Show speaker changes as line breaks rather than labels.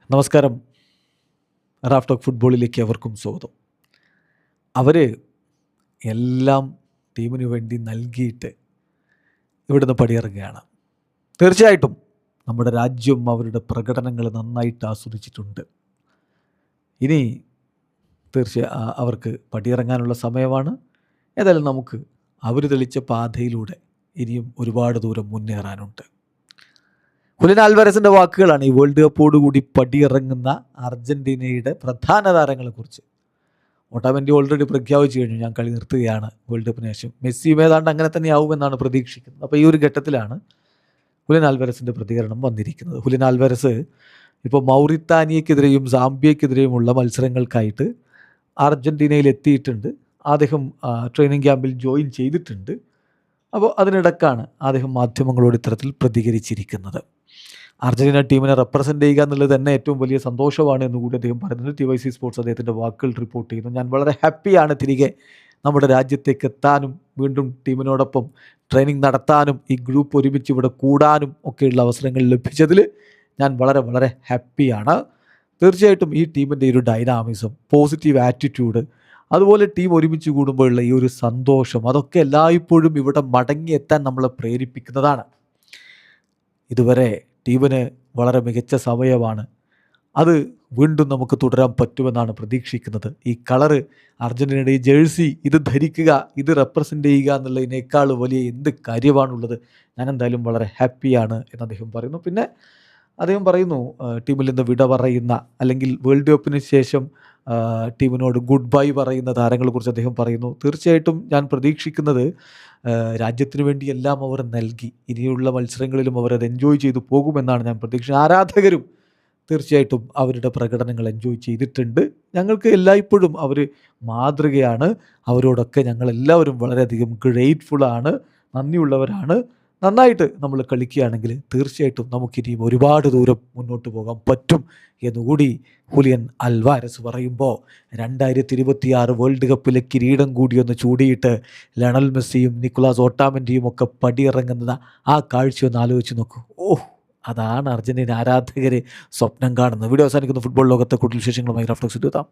നമസ്കാരം. Raf talk ഫുട്ബോളിലേക്ക് അവർക്കും സ്വാഗതം. അവർ എല്ലാം ടീമിന് വേണ്ടി നൽകിയിട്ട് ഇവിടുന്ന് പടിയിറങ്ങുകയാണ്. തീർച്ചയായിട്ടും നമ്മുടെ രാജ്യം അവരുടെ പ്രകടനങ്ങൾ നന്നായിട്ട് ആസ്വദിച്ചിട്ടുണ്ട്. ഇനി അവർക്ക് പടിയിറങ്ങാനുള്ള സമയമാണ്. ഏതായാലും നമുക്ക് അവർ തെളിച്ച പാതയിലൂടെ ഇനിയും ഒരുപാട് ദൂരം മുന്നേറാനുണ്ട്. ഹുലിൻ ആൽവാരസിൻ്റെ വാക്കുകളാണ് ഈ വേൾഡ് കപ്പോടുകൂടി പടിയിറങ്ങുന്ന അർജൻറ്റീനയുടെ പ്രധാന താരങ്ങളെക്കുറിച്ച്. ഓട്ടോമെൻ്റി ഓൾറെഡി പ്രഖ്യാപിച്ചു കഴിഞ്ഞു, ഞാൻ കളി നിർത്തുകയാണ് വേൾഡ് കപ്പിന് ശേഷം. മെസ്സിയും ഏതാണ്ട് അങ്ങനെ തന്നെ ആവുമെന്നാണ് പ്രതീക്ഷിക്കുന്നത്. അപ്പോൾ ഈ ഒരു ഘട്ടത്തിലാണ് ഹുലിൻ ആൽവാരസിൻ്റെ പ്രതികരണം വന്നിരിക്കുന്നത്. ഹുലിൻ ആൽവാരസ് ഇപ്പോൾ മൗറിത്താനിയക്കെതിരെയും സാംബിയക്കെതിരെയുമുള്ള മത്സരങ്ങൾക്കായിട്ട് അർജൻറ്റീനയിൽ എത്തിയിട്ടുണ്ട്. അദ്ദേഹം ട്രെയിനിങ് ക്യാമ്പിൽ ജോയിൻ ചെയ്തിട്ടുണ്ട്. അപ്പോൾ അതിനിടക്കാണ് അദ്ദേഹം മാധ്യമങ്ങളോട് ഇത്തരത്തിൽ പ്രതികരിച്ചിരിക്കുന്നത്. അർജൻറ്റീന ടീമിനെ റെപ്രസെൻ്റ് ചെയ്യുക എന്നുള്ളത് തന്നെ ഏറ്റവും വലിയ സന്തോഷമാണ് എന്നുകൂടി അദ്ദേഹം പറയുന്നത്. TYC സ്പോർട്സ് അദ്ദേഹത്തിൻ്റെ വാക്കുകൾ റിപ്പോർട്ട് ചെയ്യുന്നു. ഞാൻ വളരെ ഹാപ്പിയാണ് തിരികെ നമ്മുടെ രാജ്യത്തേക്ക് എത്താനും വീണ്ടും ടീമിനോടൊപ്പം ട്രെയിനിങ് നടത്താനും ഈ ഗ്രൂപ്പ് ഒരുമിച്ച് ഇവിടെ കൂടാനും ഒക്കെയുള്ള അവസരങ്ങൾ ലഭിച്ചതിൽ ഞാൻ വളരെ വളരെ ഹാപ്പിയാണ്. തീർച്ചയായിട്ടും ഈ ടീമിൻ്റെ ഒരു ഡൈനാമിസം, പോസിറ്റീവ് ആറ്റിറ്റ്യൂഡ്, അതുപോലെ ടീം ഒരുമിച്ച് കൂടുമ്പോഴുള്ള ഈ ഒരു സന്തോഷം, അതൊക്കെ എല്ലായ്പ്പോഴും ഇവിടെ മടങ്ങിയെത്താൻ നമ്മളെ പ്രേരിപ്പിക്കുന്നതാണ്. ഇതുവരെ ടീമിന് വളരെ മികച്ച സമയമാണ്. അത് വീണ്ടും നമുക്ക് തുടരാൻ പറ്റുമെന്നാണ് പ്രതീക്ഷിക്കുന്നത്. ഈ കളറ്, അർജൻറ്റീനയുടെ ഈ ജേഴ്സി, ഇത് ധരിക്കുക, ഇത് റെപ്രസെൻ്റ് ചെയ്യുക എന്നുള്ളതിനേക്കാൾ വലിയ എന്ത് കാര്യമാണുള്ളത്. ഞാൻ എന്തായാലും വളരെ ഹാപ്പിയാണ് എന്ന് അദ്ദേഹം പറയുന്നു. പിന്നെ അദ്ദേഹം പറയുന്നു, ടീമിൽ നിന്ന് വിട പറയുന്ന അല്ലെങ്കിൽ വേൾഡ് കപ്പിന് ശേഷം ടീമിനോട് ഗുഡ് ബൈ പറയുന്ന താരങ്ങളെക്കുറിച്ച് അദ്ദേഹം പറയുന്നു. തീർച്ചയായിട്ടും ഞാൻ പ്രതീക്ഷിക്കുന്നത് രാജ്യത്തിന് വേണ്ടി എല്ലാം അവർ നൽകി. ഇനിയുള്ള മത്സരങ്ങളിലും അവരത് എൻജോയ് ചെയ്തു പോകുമെന്നാണ് ഞാൻ പ്രതീക്ഷിക്കുന്നത്. ആരാധകരും തീർച്ചയായിട്ടും അവരുടെ പ്രകടനങ്ങൾ എൻജോയ് ചെയ്തിട്ടുണ്ട്. ഞങ്ങൾക്ക് എല്ലായ്പ്പോഴും അവർ മാതൃകയാണ്. അവരോടൊക്കെ ഞങ്ങളെല്ലാവരും വളരെയധികം ഗ്രേറ്റ്ഫുള്ളാണ്, നന്ദിയുള്ളവരാണ്. നന്നായിട്ട് നമ്മൾ കളിക്കുകയാണെങ്കിൽ തീർച്ചയായിട്ടും നമുക്കിനിയും ഒരുപാട് ദൂരം മുന്നോട്ട് പോകാൻ പറ്റും എന്നുകൂടി ഹുലിയൻ ആൽവാരസ് പറയുമ്പോൾ 2026 വേൾഡ് കപ്പിലെ കിരീടം കൂടിയൊന്ന് ചൂടിയിട്ട് ലയണൽ മെസ്സിയും നിക്കോളാസ് ഓട്ടാമെൻ്റെയും ഒക്കെ പടിയിറങ്ങുന്ന ആ കാഴ്ചയൊന്ന് ആലോചിച്ച് നോക്കൂ. അതാണ് അർജൻറ്റീന ആരാധകരെ സ്വപ്നം കാണുന്നത്. വീഡിയോ അവസാനിക്കുന്ന ഫുട്ബോൾ ലോകത്തെ കൂടുതൽ വിശേഷങ്ങളുമായി റാഫ് ടോക്സ് എത്താം.